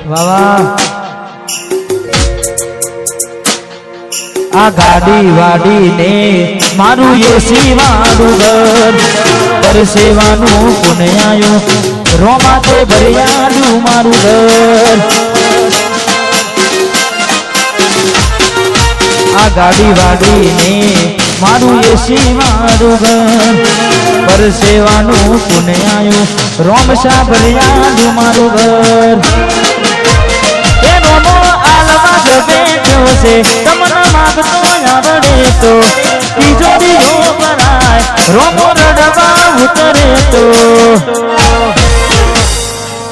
વાહ આ ગાડી વાડીને મારું એસી વાળું ઘર પરસેવાનું પુણ્યાયું રોમાતે ભર્યાલું મારું ઘર આ ગાડી વાડીને મારું એસી વાળું ઘર પરસેવાનું પુણ્યાયું રોમશા ભર્યાલું મારું ઘર બેઠો છે તમને માગતો આવડે તો તિજોરીઓ ભરાય રોમો રડવા ઉતરે તો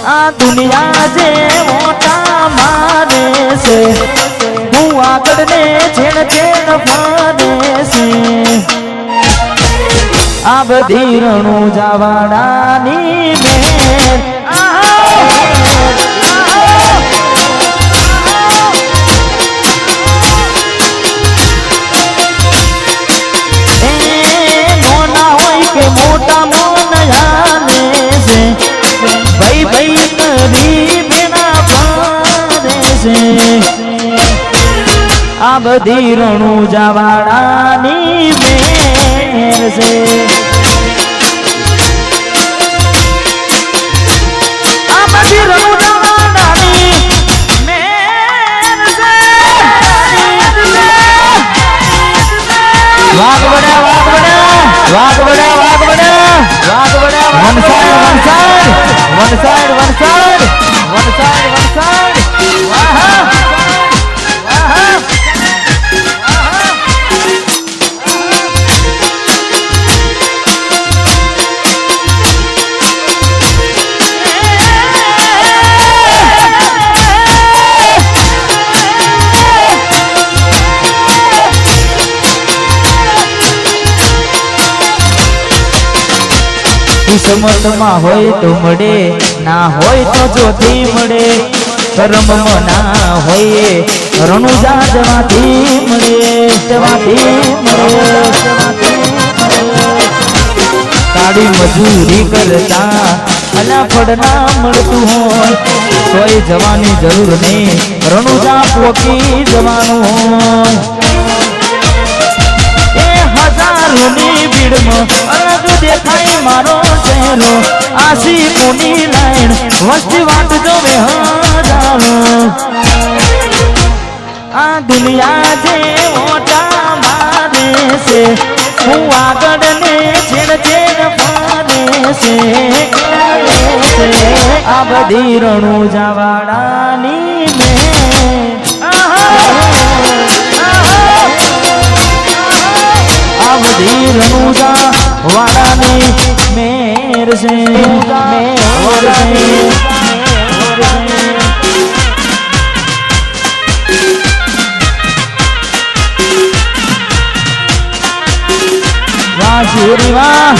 આ દુનિયા જે મોટા મારે છે હું આગળ ને છેડ છેડ ફરે છે આ બધી રણું જવાડાની મેર મોટા મોનયાને છે ભાઈ ભાઈ કરી બેના પારે છે આ બધી રણું જવાડાની મેર છે આ બધી રણું જવાડાની મેર છે વાઘ બડા વાઘ બડા વાઘ બડા વાઘ બડા વાઘ બડા one side વાહ કિસ્મતમાં હોય તો મળે ના હોય તો જોથી મળે કર્મમાં ના હોય રણુજા જવાથી મળે કાળી મજૂરી કરતા અલા ફળ ના મળતું હોય કોઈ જવાની જરૂર નહીં રણુજા પોકી જવાનું હોય હજારોની ભીડમાં અલગ દેખાય મારો ચહેરો આશિકોની લાઈન વસ્તી વાટ જોવે હજારો આ દુનિયા જે મોટા મારે છે હું આગળ ને છેડ છેડ ફરે છે આ બધી રણું જવાડાની મેં બધી રણુજા વાડાની મેર છે વાહ શિવરી વાહ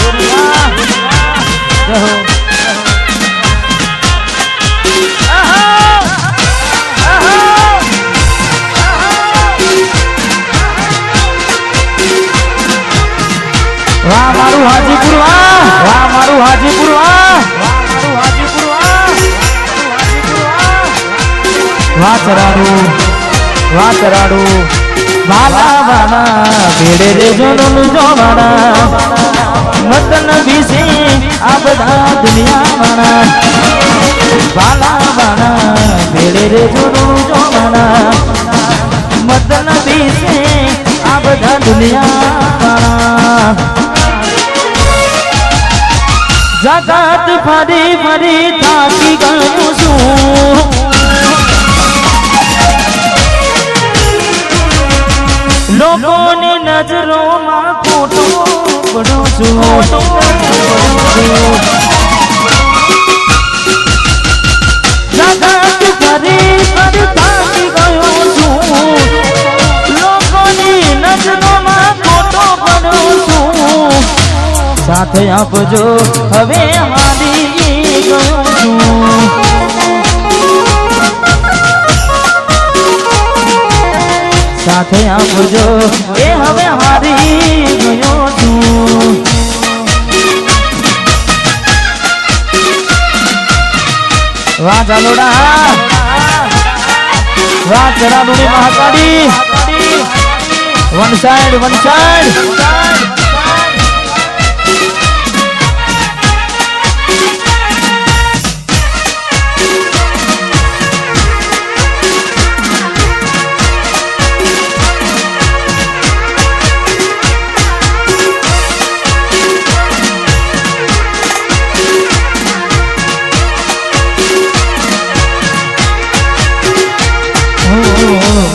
વાહ મારું હાજીપુર વાહ મારું હાજીપુર વાહ વાહ ચરાડું વાલા વાલા ભેડે રે જોનું જોવાના મતન વિશે આ બધા દુનિયા વાળા વાલા વાલા ભેડે રે જોનું જોવાના મતન વિશે આ બધા દુનિયા વાળા જગત ફરી ફરી થાકી ગયું છું લોકોની નજરોમાં ખોટો પડું છું જગત ફરી ફરી થાકી ગયું છું લોકોની નજરોમાં ખોટો પડું છું સાથે આપજો હવે હારી ગયો છું સાથે આપજો એ હવે હારી ગયો છું વાહ ચાલોડા વાહ ચરાડુની મહાકાળી વન સાઈડ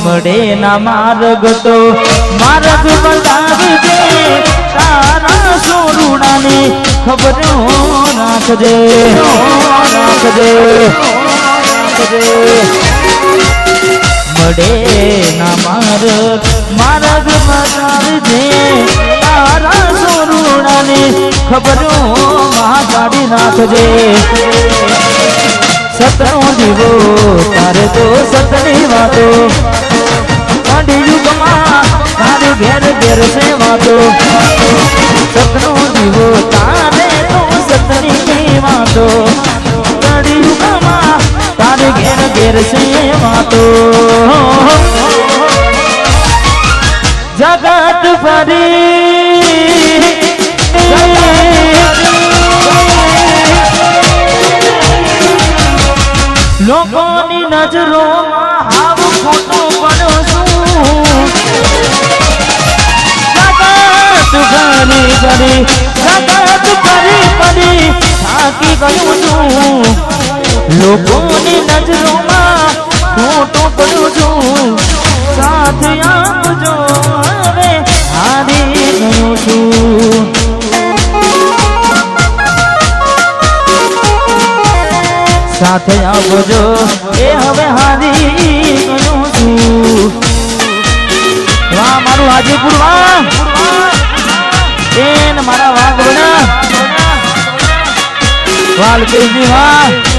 મળે ના માર્ગ તો માર્ગ બતાવી દે તારા સોરુડાની ખબર રાખજે મળે ના માર્ગ બતાવી દે તારા સોરુડાની ખબર કાઢી નાખજે સતનો દીવો તારે તો સતની વાતો યુગમાં તારી ઘેર ઘેર છે વાતો સતનો દીવો તારે તો સતની વાતો યુગમાં તારી ઘેર ઘેર છે વાતો જગત ફરી લોકોની નજરોમાં હાવ ખોટો પડ્યો છું જગત ફરી થાકી ગયો છું લોકોની નજરોમાં ખોટો પડ્યો છું સાથ આપજો હવે હારી ગયો છું સાથે આવજો એ હવે હારી ગયો છું વાહ મારું હાજીપુર વાહ એન મારા વાઘોડા વાલકેજી વાહ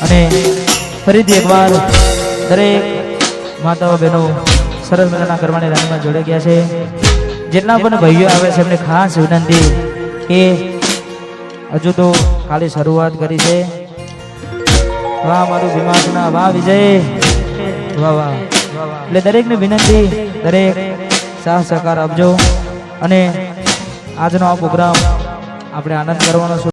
અને ફરીથી એકવાર દરેક માતાઓ બહેનો સરસ મજાના કરવાની રાણીમાં જોડે ગયા છે જેટલા પણ ભાઈઓ આવે છે એમને ખાસ વિનંતી કે હજુ તો ખાલી શરૂઆત કરી છે વાહ મારું ભીમાસના વાહ વિજય વાહ વાહ એટલે દરેકને વિનંતી દરેક સાથ સહકાર આપજો અને આજનો આ પ્રોગ્રામ આપણે આનંદ કરવાનો છે